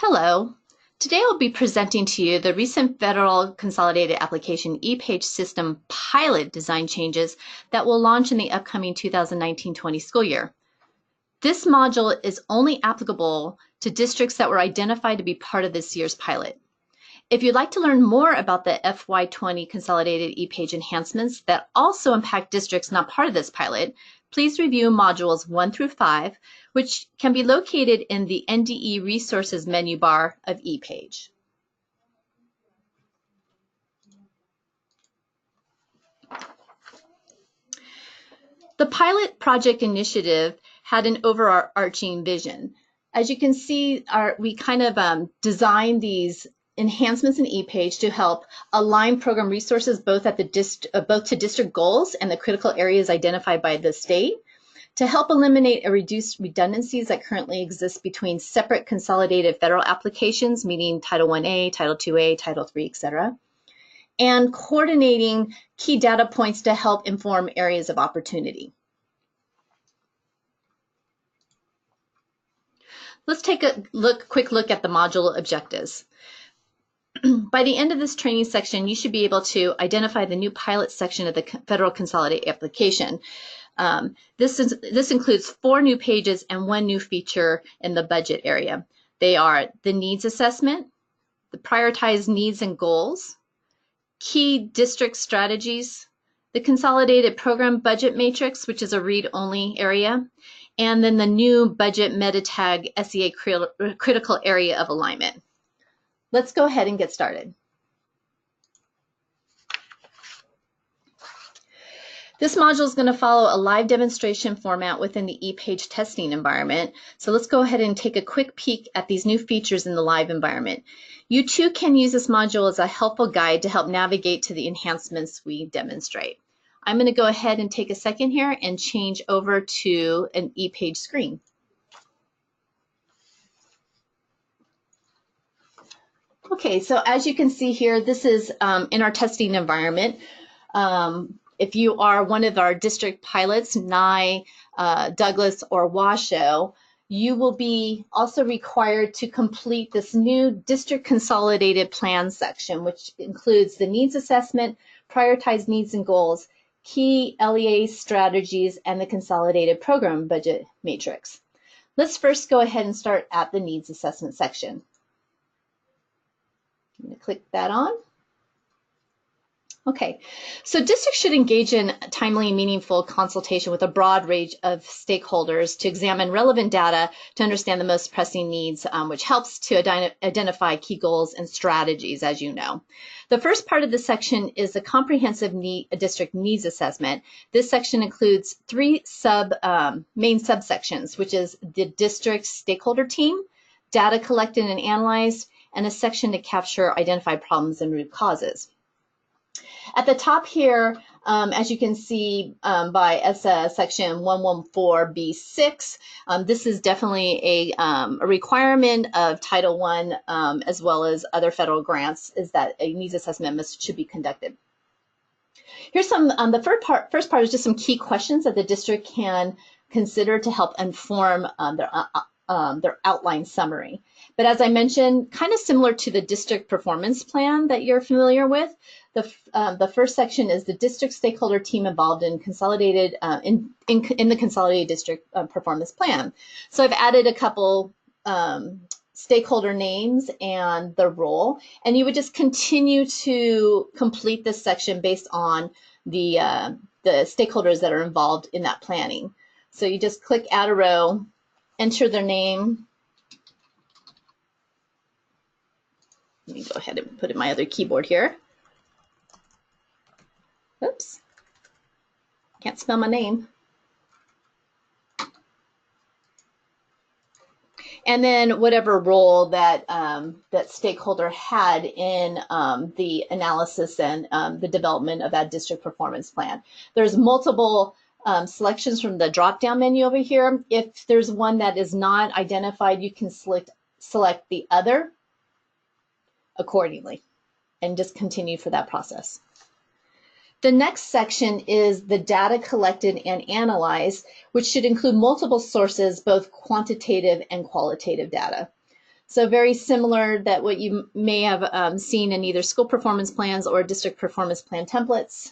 Hello. Today I'll be presenting to you the recent Federal Consolidated Application ePAGE system pilot design changes that will launch in the upcoming 2019-20 school year. This module is only applicable to districts that were identified to be part of this year's pilot. If you'd like to learn more about the FY20 Consolidated ePAGE enhancements that also impact districts not part of this pilot, please review modules 1 through 5, which can be located in the NDE Resources menu bar of ePAGE. The pilot project initiative had an overarching vision. As you can see, we kind of designed these enhancements in ePAGE to help align program resources both to district goals and the critical areas identified by the state, to help eliminate or reduce redundancies that currently exist between separate consolidated federal applications, meaning Title 1A, Title 2A, Title 3, etc., and coordinating key data points to help inform areas of opportunity. Let's take a quick look at the module objectives. By the end of this training section, you should be able to identify the new pilot section of the Federal Consolidated Application. This includes 4 new pages and 1 new feature in the budget area. They are the needs assessment, the prioritized needs and goals, key district strategies, the Consolidated Program Budget Matrix, which is a read-only area, and then the new budget meta tag SEA critical area of alignment. Let's go ahead and get started. This module is going to follow a live demonstration format within the ePAGE testing environment. So let's go ahead and take a quick peek at these new features in the live environment. You too can use this module as a helpful guide to help navigate to the enhancements we demonstrate. I'm going to go ahead and take a second here and change over to an ePAGE screen. Okay, so as you can see here, this is in our testing environment. If you are one of our district pilots, Nye, Douglas, or Washoe, you will be also required to complete this new district consolidated plan section, which includes the needs assessment, prioritized needs and goals, key LEA strategies, and the Consolidated Program Budget Matrix. Let's first go ahead and start at the needs assessment section. I'm going to click that on. Okay, so districts should engage in timely and meaningful consultation with a broad range of stakeholders to examine relevant data to understand the most pressing needs, which helps to identify key goals and strategies, as you know. The first part of this section is the comprehensive district needs assessment. This section includes 3 main subsections, which is the district stakeholder team, data collected and analyzed, and a section to capture identified problems and root causes. At the top here, as you can see by section 114B6, this is definitely a requirement of Title I as well as other federal grants, is that a needs assessment should be conducted. Here's some, the first part is just some key questions that the district can consider to help inform their outline summary. But as I mentioned, kind of similar to the district performance plan that you're familiar with, the first section is the district stakeholder team involved in consolidated in the consolidated district performance plan. So I've added a couple stakeholder names and the role, and you would just continue to complete this section based on the stakeholders that are involved in that planning. So you just click add a row, enter their name. Let me go ahead and put in my other keyboard here. Oops, can't spell my name. And then whatever role that that stakeholder had in the analysis and the development of that district performance plan. There's multiple selections from the drop-down menu over here. If there's one that is not identified, you can select the other accordingly and just continue for that process. The next section is the data collected and analyzed, which should include multiple sources, both quantitative and qualitative data. So very similar that what you may have seen in either school performance plans or district performance plan templates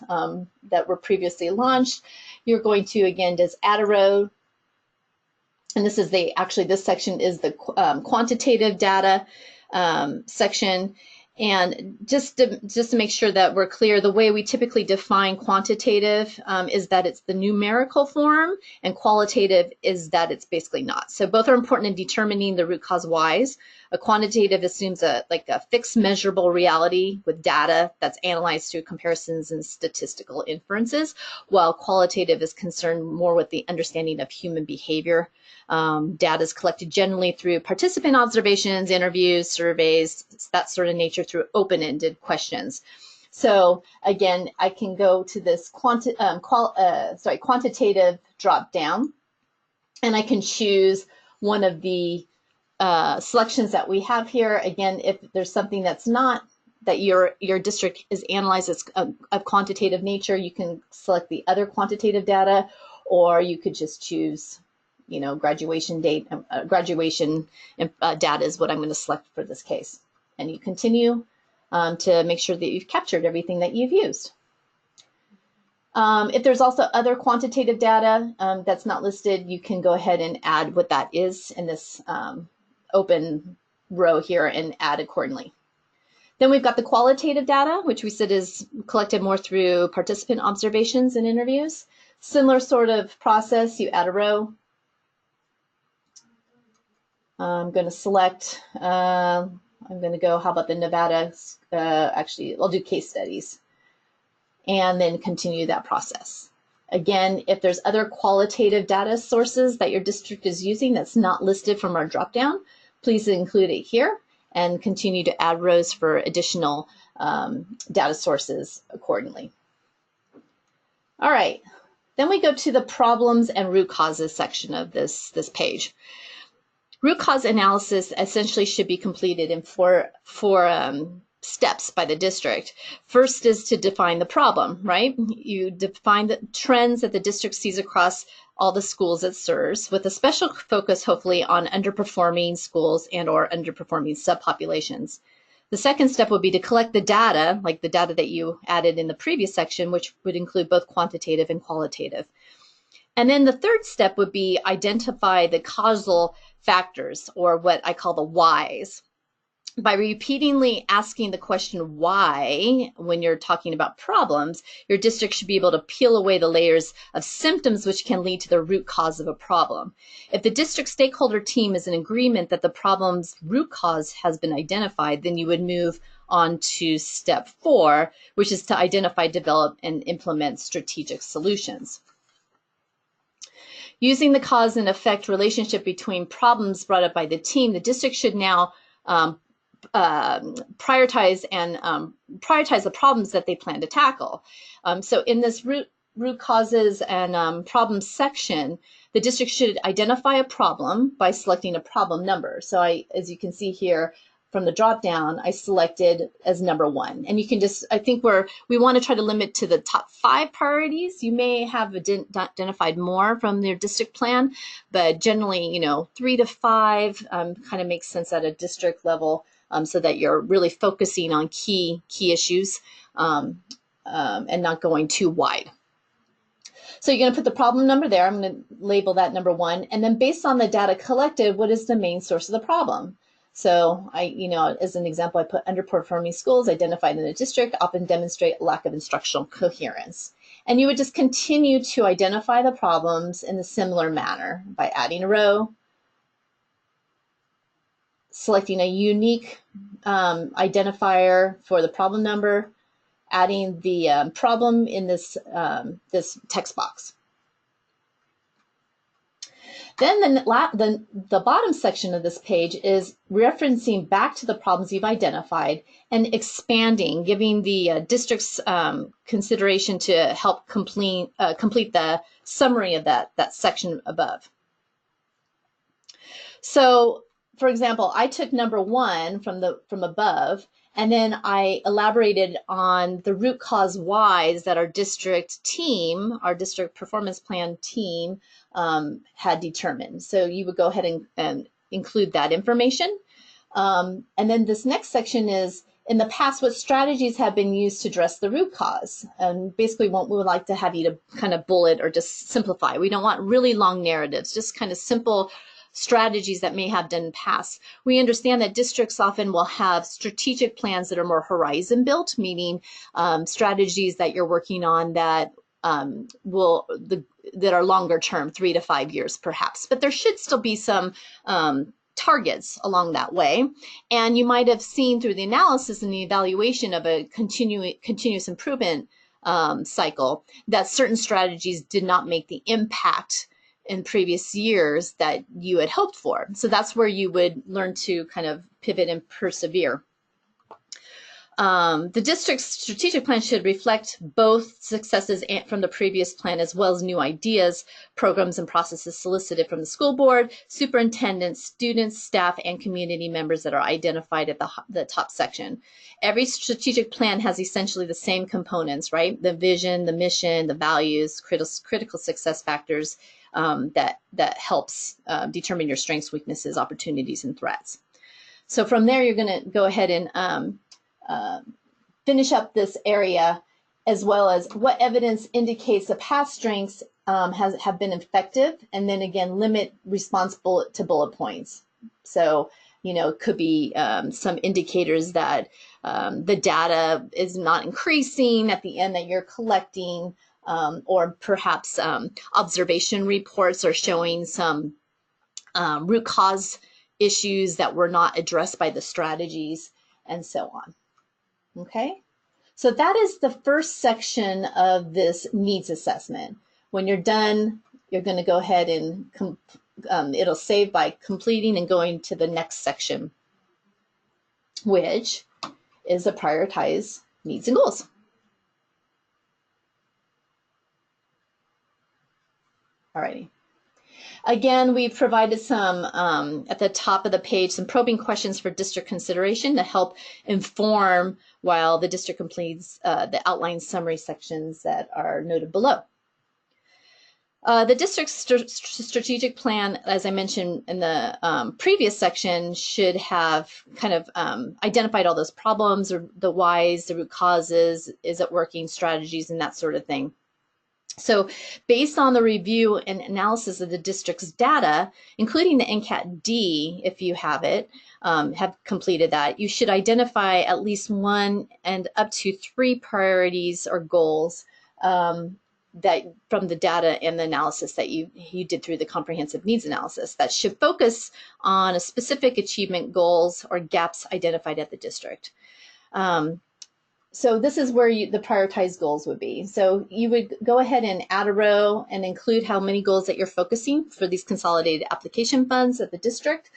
that were previously launched. You're going to, again, just add a row. And this is this section is the quantitative data section. And just to make sure that we're clear, the way we typically define quantitative is that it's the numerical form, and qualitative is that it's basically not. So both are important in determining the root cause whys. A quantitative assumes a fixed measurable reality with data that's analyzed through comparisons and statistical inferences, while qualitative is concerned more with the understanding of human behavior. Data is collected generally through participant observations, interviews, surveys, that sort of nature, through open-ended questions. So again, I can go to this quantitative drop-down, and I can choose one of the selections that we have here. Again, if there's something that's not, that your district is analyzed as of quantitative nature, you can select the other quantitative data, or you could just choose, you know, graduation date, graduation data is what I'm going to select for this case. And you continue to make sure that you've captured everything that you've used. If there's also other quantitative data that's not listed, you can go ahead and add what that is in this open row here and add accordingly. Then we've got the qualitative data, which we said is collected more through participant observations and interviews. Similar sort of process, you add a row. I'm going to select, I'm going to go, how about the Nevada, actually, I'll do case studies, and then continue that process. Again, if there's other qualitative data sources that your district is using that's not listed from our dropdown, please include it here and continue to add rows for additional data sources accordingly. All right, then we go to the problems and root causes section of this page. Root cause analysis essentially should be completed in four steps by the district. First is to define the problem, right? You define the trends that the district sees across all the schools it serves, with a special focus hopefully on underperforming schools and or underperforming subpopulations. The second step would be to collect the data, like the data that you added in the previous section, which would include both quantitative and qualitative. And then the third step would be identify the causal factors, or what I call the whys. By repeatedly asking the question why when you're talking about problems, your district should be able to peel away the layers of symptoms which can lead to the root cause of a problem. If the district stakeholder team is in agreement that the problem's root cause has been identified, then you would move on to step 4, which is to identify, develop, and implement strategic solutions. Using the cause and effect relationship between problems brought up by the team, the district should now prioritize the problems that they plan to tackle. So in this root causes and problems section, the district should identify a problem by selecting a problem number. So as you can see here, from the drop down, I selected as number 1. And you can just, I think we want to try to limit to the top 5 priorities. You may have identified more from their district plan, but generally, you know, 3 to 5 kind of makes sense at a district level, so that you're really focusing on key issues and not going too wide. So you're going to put the problem number there. I'm going to label that number 1. And then based on the data collected, what is the main source of the problem? So as an example, I put underperforming schools identified in the district often demonstrate a lack of instructional coherence. And you would just continue to identify the problems in a similar manner by adding a row, selecting a unique identifier for the problem number, adding the problem in this text box. Then the bottom section of this page is referencing back to the problems you've identified and expanding, giving the district's consideration to help complete the summary of that section above. So, for example, I took number 1 from above, and then I elaborated on the root cause whys that our district team, our district performance plan team, had determined. So you would go ahead and include that information. And then this next section is, in the past, what strategies have been used to address the root cause? And basically what we would like to have you to kind of bullet or just simplify. We don't want really long narratives, just kind of simple strategies that may have done past. We understand that districts often will have strategic plans that are more horizon built, meaning strategies that you're working on that that are longer term, 3 to 5 years perhaps. But there should still be some targets along that way. And you might have seen through the analysis and the evaluation of a continuous improvement cycle that certain strategies did not make the impact in previous years that you had hoped for. So that's where you would learn to kind of pivot and persevere. The district's strategic plan should reflect both successes from the previous plan as well as new ideas, programs, and processes solicited from the school board, superintendents, students, staff, and community members that are identified at the top section. Every strategic plan has essentially the same components, right? The vision, the mission, the values, critical success factors that helps determine your strengths, weaknesses, opportunities, and threats. So from there, you're going to go ahead and finish up this area, as well as what evidence indicates the past strengths have been effective, and then again limit response to bullet points. So it could be some indicators that the data is not increasing at the end that you're collecting, or perhaps observation reports are showing some root cause issues that were not addressed by the strategies, and so on. Okay, so that is the first section of this needs assessment. When you're done, you're going to go ahead and it'll save by completing and going to the next section, which is the prioritize needs and goals. Alrighty. Again, we've provided some, at the top of the page, some probing questions for district consideration to help inform while the district completes the outline summary sections that are noted below. The district's strategic plan, as I mentioned in the previous section, should have kind of identified all those problems, or the whys, the root causes, is it working, strategies, and that sort of thing. So based on the review and analysis of the district's data, including the NCAT-D, if you have it, have completed that, you should identify at least 1 and up to 3 priorities or goals that from the data and the analysis that you did through the comprehensive needs analysis that should focus on a specific achievement goals or gaps identified at the district. So this is where the prioritized goals would be. So you would go ahead and add a row and include how many goals that you're focusing for these consolidated application funds at the district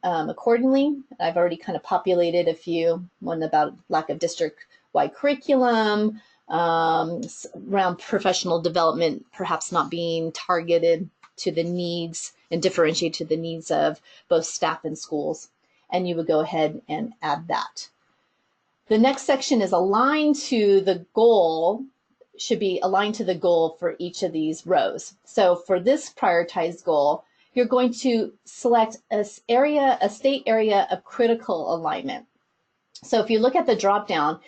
accordingly. I've already kind of populated a few, one about lack of district-wide curriculum, around professional development, perhaps not being targeted to the needs and differentiate to the needs of both staff and schools. And you would go ahead and add that. The next section is aligned to the goal, should be aligned to the goal for each of these rows. So for this prioritized goal, you're going to select a state area of critical alignment. So if you look at the dropdown,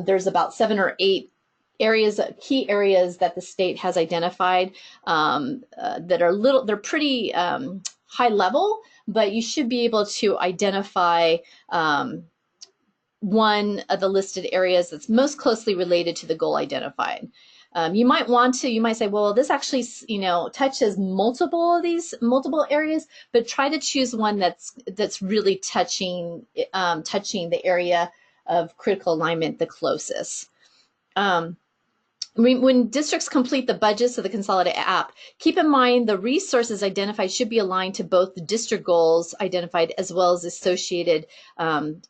there's about 7 or 8 areas, key areas that the state has identified that are they're pretty high level, but you should be able to identify one of the listed areas that's most closely related to the goal identified. You might say, well, this actually, touches multiple areas, but try to choose one that's really touching the area of critical alignment the closest. When districts complete the budgets of the Consolidated app, keep in mind the resources identified should be aligned to both the district goals identified as well as associated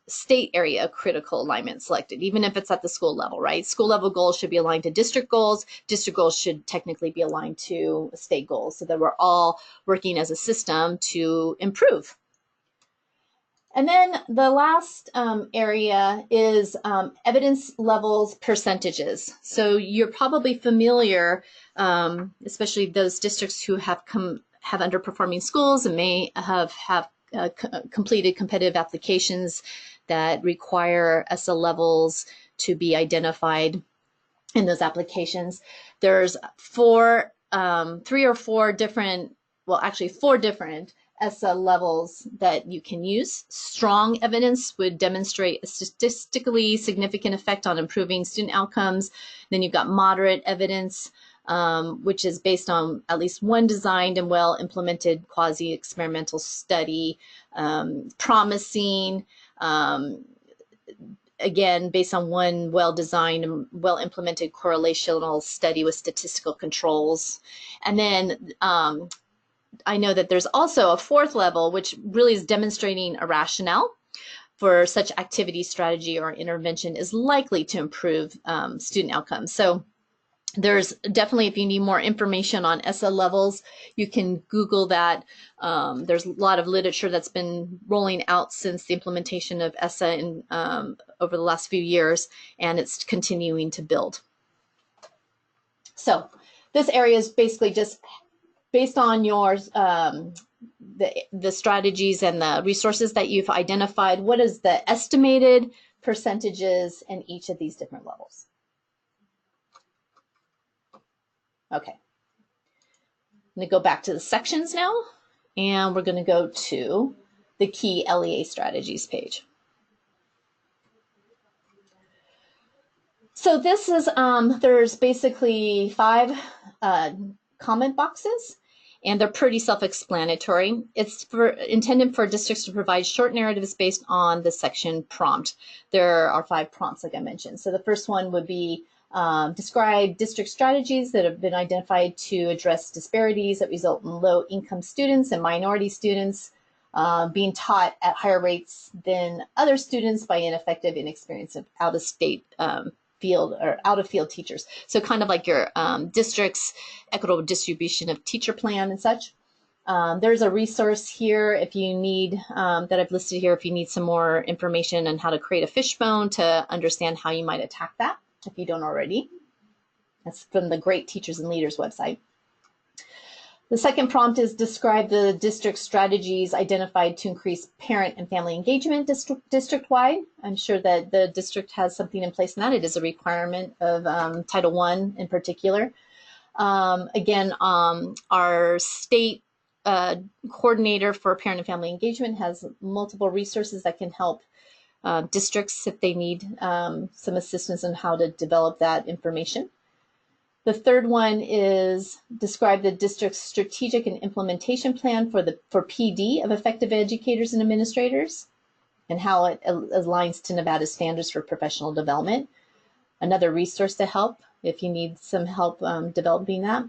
state area critical alignment selected, even if it's at the school level, right? School level goals should be aligned to district goals. District goals should technically be aligned to state goals so that we're all working as a system to improve. And then the last area is evidence levels percentages. So you're probably familiar, especially those districts who have underperforming schools and may have completed competitive applications that require ESSA levels to be identified in those applications. There's four different ESSA levels that you can use. Strong evidence would demonstrate a statistically significant effect on improving student outcomes. Then you've got moderate evidence, which is based on at least one designed and well-implemented quasi-experimental study. Promising, again, based on one well-designed and well-implemented correlational study with statistical controls. And then I know that there's also a fourth level, which really is demonstrating a rationale for such activity, strategy, or intervention is likely to improve student outcomes. So there's definitely, if you need more information on ESSA levels, you can Google that. There's a lot of literature that's been rolling out since the implementation of ESSA in, over the last few years, and it's continuing to build. So this area is basically just based on your the strategies and the resources that you've identified. What is the estimated percentages in each of these different levels? Okay, I'm going to go back to the sections now, and we're going to go to the key LEA strategies page. So this is, there's basically 5 comment boxes, and they're pretty self-explanatory. It's intended for districts to provide short narratives based on the section prompt. There are 5 prompts, like I mentioned. So the first one would be describe district strategies that have been identified to address disparities that result in low-income students and minority students being taught at higher rates than other students by ineffective, inexperienced, out-of-state field or out-of-field teachers. So kind of like your district's equitable distribution of teacher plan and such. There's a resource here if you need, that I've listed here, if you need some more information on how to create a fishbone to understand how you might attack that, if you don't already. That's from the Great Teachers and Leaders website. The second prompt is describe the district strategies identified to increase parent and family engagement district-wide. I'm sure that the district has something in place in that. It is a requirement of Title I in particular. Again, our state coordinator for parent and family engagement has multiple resources that can help districts if they need some assistance on how to develop that information. The third one is describe the district's strategic and implementation plan for PD of effective educators and administrators and how it aligns to Nevada standards for professional development. Another resource to help if you need some help developing that.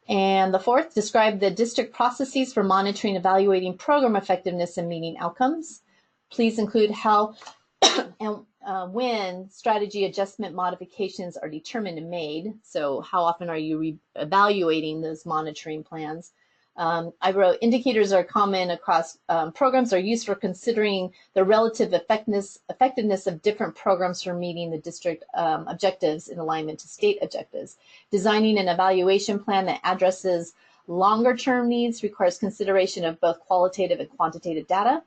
And the fourth, describe the district processes for monitoring, evaluating program effectiveness and meeting outcomes. Please include how and when strategy adjustment modifications are determined and made. So how often are you evaluating those monitoring plans? I wrote indicators are common across programs are used for considering the relative effectiveness of different programs for meeting the district objectives in alignment to state objectives. Designing an evaluation plan that addresses longer term needs requires consideration of both qualitative and quantitative data.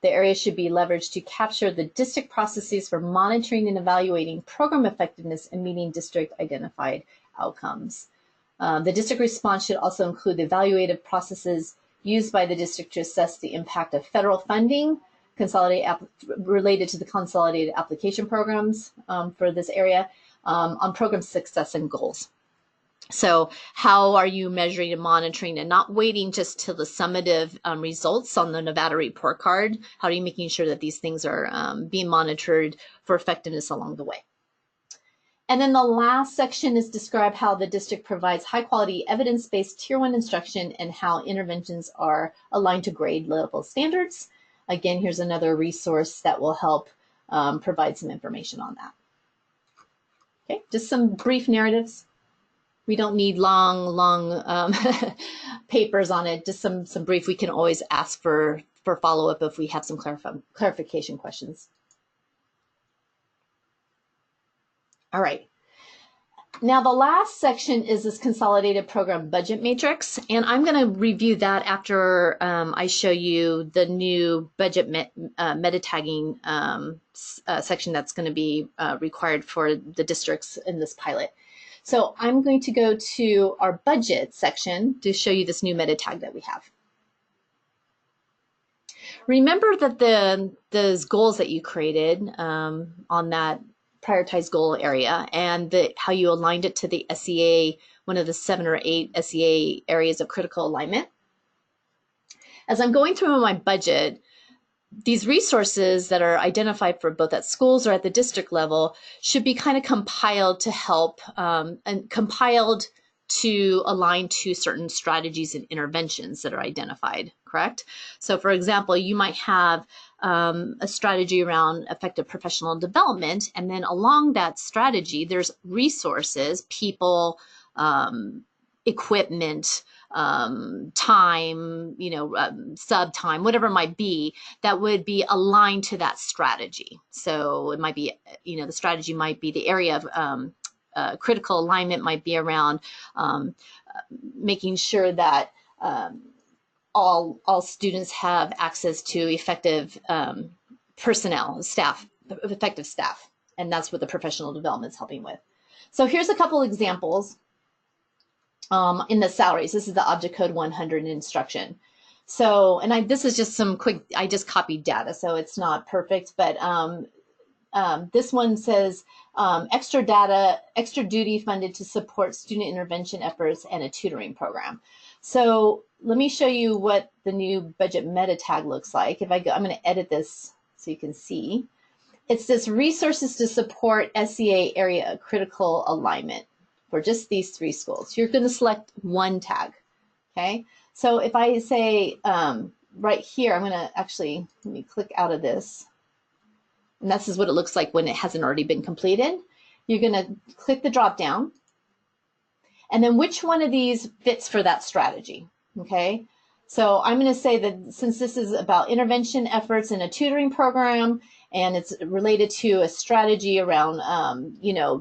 The area should be leveraged to capture the district processes for monitoring and evaluating program effectiveness and meeting district identified outcomes. The district response should also include the evaluative processes used by the district to assess the impact of federal funding related to the consolidated application programs for this area on program success and goals. So how are you measuring and monitoring and not waiting just till the summative results on the Nevada report card? How are you making sure that these things are being monitored for effectiveness along the way? And then the last section is describe how the district provides high quality evidence-based Tier 1 instruction and how interventions are aligned to grade level standards. Again, here's another resource that will help provide some information on that. Okay, just some brief narratives. We don't need long papers on it, just some brief. We can always ask for follow-up if we have some clarification questions. All right. Now, the last section is this Consolidated Program Budget Matrix, and I'm going to review that after I show you the new budget meta tagging section that's going to be required for the districts in this pilot. So I'm going to go to our budget section to show you this new meta tag that we have. Remember that those goals that you created on that prioritized goal area and how you aligned it to the SEA, one of the 7 or 8 SEA areas of critical alignment. As I'm going through my budget, these resources that are identified for both at schools or at the district level should be kind of compiled to help and compiled to align to certain strategies and interventions that are identified, correct? So for example, you might have a strategy around effective professional development, and then along that strategy, there's resources, people, equipment, time, sub time, whatever it might be, that would be aligned to that strategy. So it might be, the strategy might be the area of critical alignment might be around making sure that all students have access to effective personnel, staff, effective staff, and that's what the professional development is helping with. So here's a couple examples in the salaries. This is the Object Code 100 instruction. So, and this is just some quick, I just copied data, so it's not perfect, but this one says extra duty funded to support student intervention efforts and a tutoring program. So let me show you what the new budget meta tag looks like. If I go, I'm going to edit this so you can see. It's this resources to support SEA area critical alignment for just these 3 schools. You're going to select one tag. Okay. So if I say right here, I'm going to actually, let me click out of this. And this is what it looks like when it hasn't already been completed. You're going to click the drop down. And then which one of these fits for that strategy, okay? So I'm going to say that since this is about intervention efforts in a tutoring program, and it's related to a strategy around,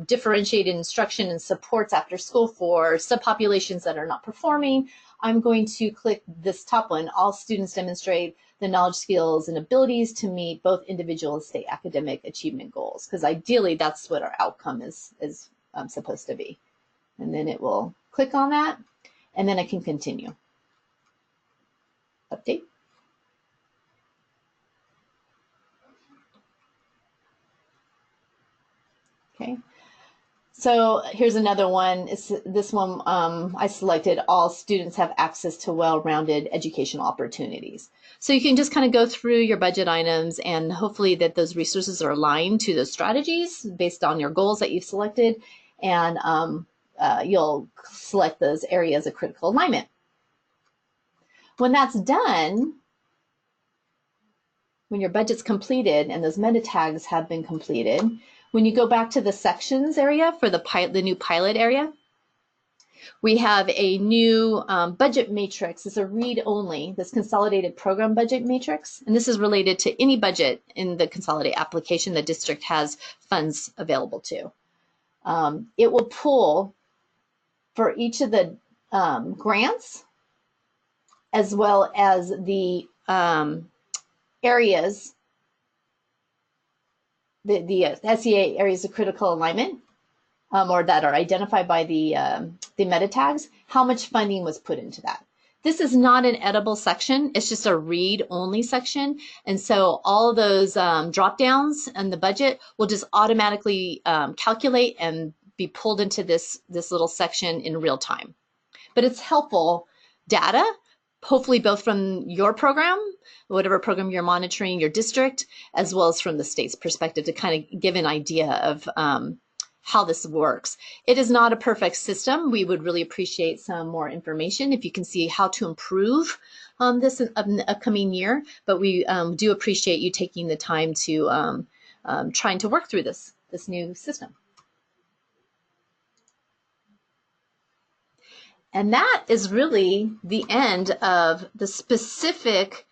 differentiated instruction and supports after school for subpopulations that are not performing, I'm going to click this top one, all students demonstrate the knowledge, skills, and abilities to meet both individual and state academic achievement goals, because ideally that's what our outcome is supposed to be. And then it will click on that, and then I can continue. Update. Okay. So here's another one. This one I selected all students have access to well-rounded educational opportunities. So you can just kind of go through your budget items, and hopefully that those resources are aligned to those strategies based on your goals that you've selected, and you'll select those areas of critical alignment. When that's done, when your budget's completed and those meta tags have been completed, when you go back to the sections area for the new pilot area, we have a new budget matrix. It's a read-only, this Consolidated Program Budget Matrix, and this is related to any budget in the Consolidated application the district has funds available to. It will pull for each of the grants, as well as the areas, the SEA areas of critical alignment, or that are identified by the meta tags, how much funding was put into that. This is not an editable section. It's just a read-only section. And so all of those drop downs in the budget will just automatically calculate and be pulled into this little section in real time. But it's helpful data, hopefully both from your program, whatever program you're monitoring, your district, as well as from the state's perspective to kind of give an idea of how this works. It is not a perfect system. We would really appreciate some more information if you can see how to improve this in the upcoming year, but we do appreciate you taking the time to trying to work through this new system. And that is really the end of the specific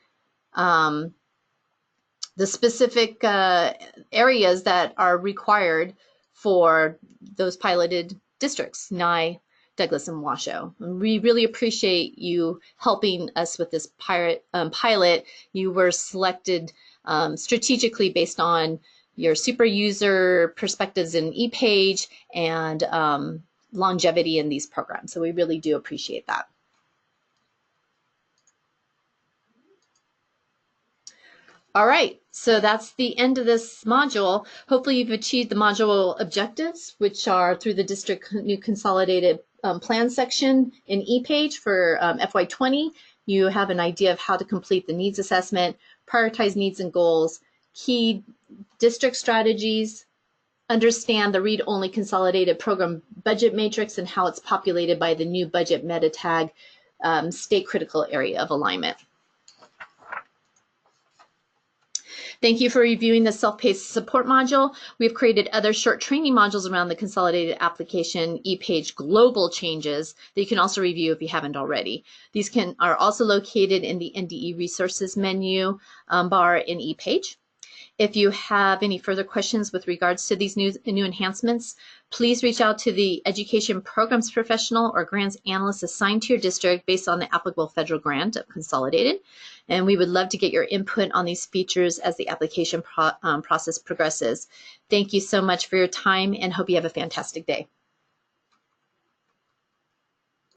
areas that are required for those piloted districts, Nye, Douglas, and Washoe. And we really appreciate you helping us with this pilot. You were selected strategically based on your super user perspectives in ePAGE and longevity in these programs. So we really do appreciate that. All right, so that's the end of this module. Hopefully you've achieved the module objectives, which are through the district new consolidated plan section in ePAGE for FY20. You have an idea of how to complete the needs assessment, prioritize needs and goals, key district strategies, understand the read-only consolidated program budget matrix and how it's populated by the new budget meta tag state critical area of alignment. Thank you for reviewing the self-paced support module. We've created other short training modules around the Consolidated Application ePAGE global changes that you can also review if you haven't already. These are also located in the NDE resources menu bar in ePAGE. If you have any further questions with regards to these new enhancements, please reach out to the education programs professional or grants analyst assigned to your district based on the applicable federal grant of Consolidated. And we would love to get your input on these features as the application process progresses. Thank you so much for your time and hope you have a fantastic day.